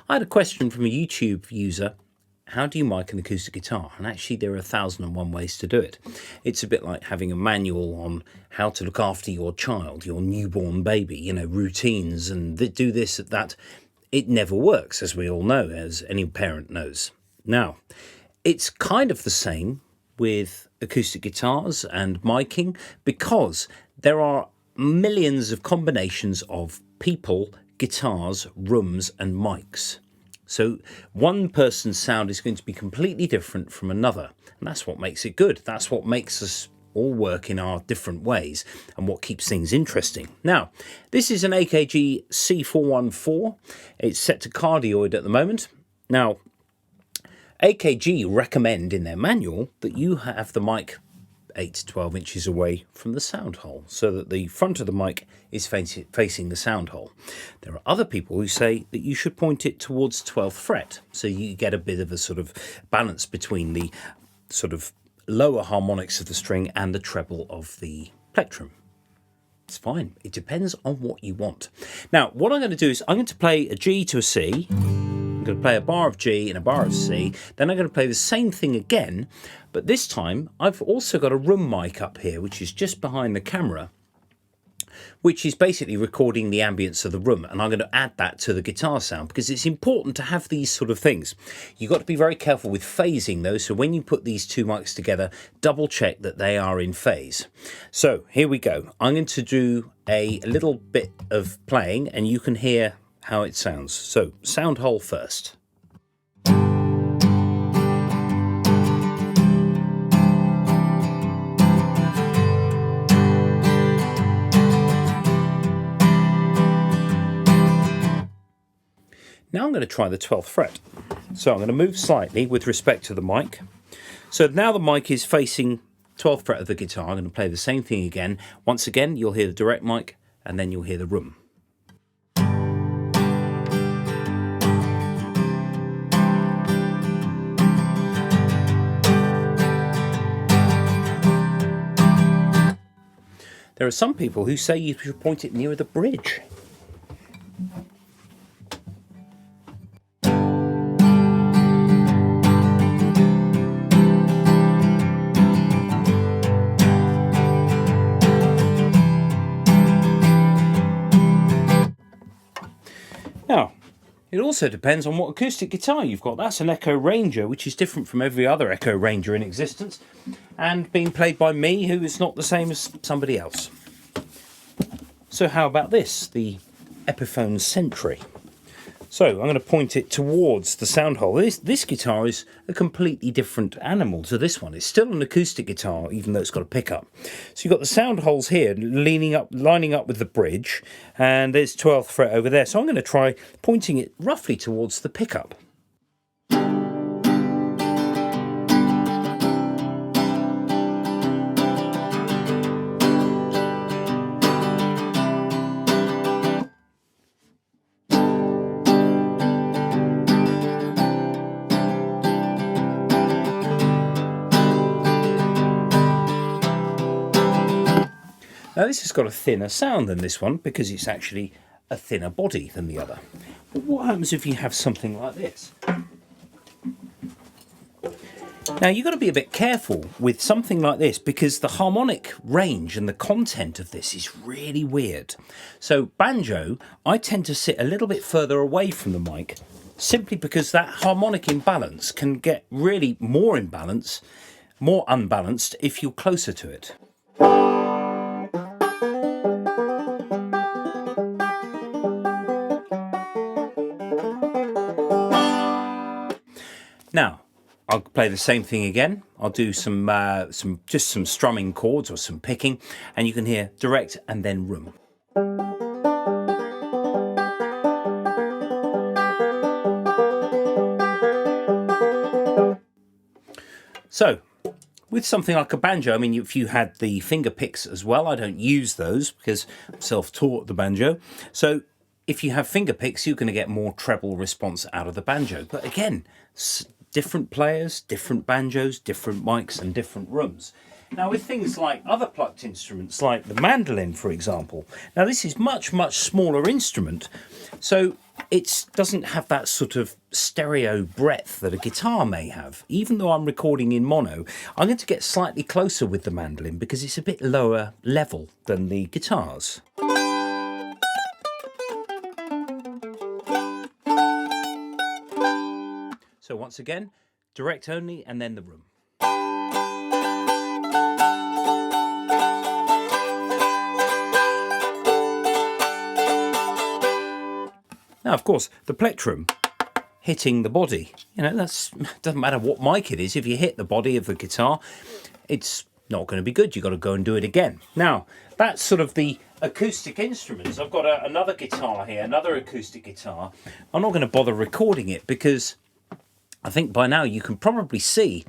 I had a question from a YouTube user. How do you mic an acoustic guitar? And actually there are 1,001 ways to do it. It's a bit like having a manual on how to look after your child, your newborn baby, you know, routines and do this, that. It never works, as we all know, as any parent knows. Now, it's kind of the same with acoustic guitars and miking because there are millions of combinations of people, guitars, rooms and mics. So one person's sound is going to be completely different from another. And that's what makes it good. That's what makes us all work in our different ways and what keeps things interesting. Now, this is an AKG C414. It's set to cardioid at the moment. Now, AKG recommend in their manual that you have the mic 8 to 12 inches away from the sound hole so that the front of the mic is facing the sound hole. There are other people who say that you should point it towards 12th fret so you get a bit of a sort of balance between the sort of lower harmonics of the string and the treble of the plectrum. It's fine. It depends on what you want. Now, what I'm going to do is I'm going to play a G to a C. I'm going to play a bar of G and a bar of C. Then I'm going to play the same thing again, but this time I've also got a room mic up here, which is just behind the camera, which is basically recording the ambience of the room. And I'm going to add that to the guitar sound because it's important to have these sort of things. You've got to be very careful with phasing though. So when you put these two mics together, double check that they are in phase. So here we go. I'm going to do a little bit of playing and you can hear how it sounds. So sound hole first. Now I'm going to try the 12th fret. So I'm going to move slightly with respect to the mic. So now the mic is facing 12th fret of the guitar. I'm going to play the same thing again. Once again, you'll hear the direct mic and then you'll hear the room. There are some people who say you should point it nearer the bridge. Now, it also depends on what acoustic guitar you've got. That's an Echo Ranger, which is different from every other Echo Ranger in existence, and being played by me, who is not the same as somebody else. So how about this, the Epiphone Sentry? So I'm going to point it towards the sound hole. This guitar is a completely different animal to this one. It's still an acoustic guitar, even though it's got a pickup. So you've got the sound holes here lining up with the bridge, and there's 12th fret over there. So I'm going to try pointing it roughly towards the pickup. Now this has got a thinner sound than this one because it's actually a thinner body than the other. But what happens if you have something like this? Now you've got to be a bit careful with something like this because the harmonic range and the content of this is really weird. So banjo, I tend to sit a little bit further away from the mic simply because that harmonic imbalance can get really more unbalanced if you're closer to it. Now, I'll play the same thing again. I'll do some strumming chords or some picking, and you can hear direct and then room. So, with something like a banjo, I mean, if you had the finger picks as well, I don't use those because I'm self-taught the banjo. So, if you have finger picks, you're going to get more treble response out of the banjo. But again, different players, different banjos, different mics and different rooms. Now with things like other plucked instruments like the mandolin, for example, now this is much smaller instrument, so it doesn't have that sort of stereo breadth that a guitar may have. Even though I'm recording in mono, I'm going to get slightly closer with the mandolin because it's a bit lower level than the guitars. So once again, direct only and then the room. Now, of course, the plectrum hitting the body, doesn't matter what mic it is. If you hit the body of the guitar, it's not going to be good. You've got to go and do it again. Now, that's sort of the acoustic instruments. I've got another guitar here, another acoustic guitar. I'm not going to bother recording it because I think by now you can probably see,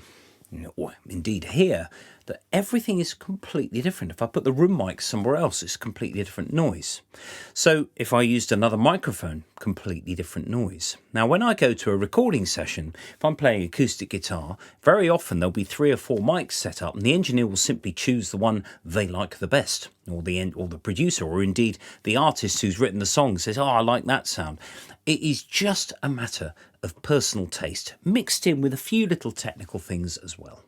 or indeed hear, that everything is completely different. If I put the room mic somewhere else, it's completely different noise. So if I used another microphone, completely different noise. Now, when I go to a recording session, if I'm playing acoustic guitar, very often there'll be 3 or 4 mics set up, and the engineer will simply choose the one they like the best, or the producer, or indeed the artist who's written the song says, "Oh, I like that sound." It is just a matter of personal taste, mixed in with a few little technical things as well.